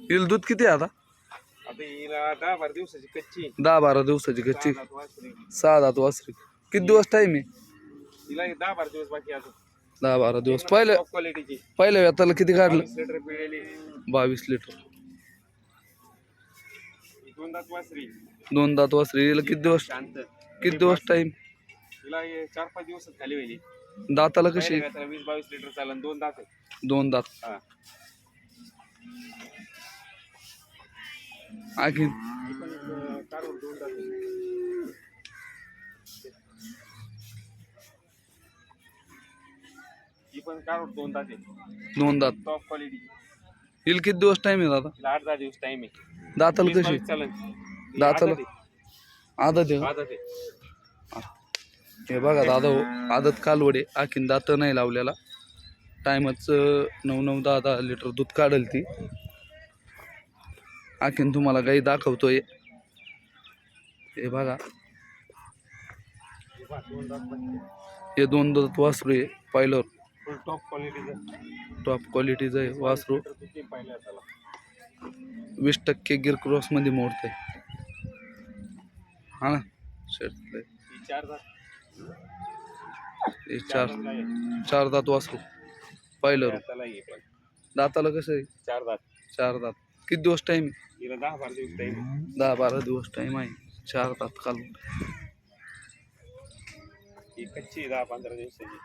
हिला दूध किती आहे आता? आता हिला 10-12 दिवसाची कच्ची 10-12 दिवसाची कच्ची. 6 वासरी 6 दात वासरी. किती दिवस टाइम आहे? हिला 10-12 दिवस बाकी अजून. 10-12 दिवस. पहिल्या टॉप क्वालिटीची पहिल्या व्यताला किती काढलं? 22 लिटर पिळेली. 22 लिटर. 2 दात वासरी 2 दात वासरी. हिला किती दिवस शांत. किती दिवस टाइम? हिला 4-5 दिवसात खाली होईल. दाताला कशी? 20-22 लिटर चालन. 2 दात आहे. 2 दात. हा आणखी ही पण काढून 2 दात आहे. ही पण काढून 2 दात आहे. 2 दात. Top quality. हिला किती दिवस टाइम आहे दादा? 8-10 दिवस टाइम आहे. दाताला कशी? 20-22 चालन. दाताला आदत आहे का? आदत आहे. हे बघा दादा हो, आदत कालवडे. आणखीन दात नाही लावलेला. टायमच 9-9, 10-10 लिटर दूध काढेल ती. आणखीन तुम्हाला गाई दाखवतोय. हे बघा, हे 2 दात वासरू आहे. पहिलं टॉप क्वालिटीचं. टॉप क्वालिटीचं आहे वासरू. पाहिलं त्याला 20% गिर क्रॉस मध्ये मोडतंय. हा ना शेट. ही 4 दात. हे 4 दात वासरू. पहिलं रू. त्याला हे पण दाताला कसं आहे? 4 दात. 4 दात. किती दिवस टाइम? हिला 10-12 दिवस टाइम आहे. 10-12 दिवस टाइम आहे. 4 दात कालवड. ही कच्ची 10-15 दिवसाची.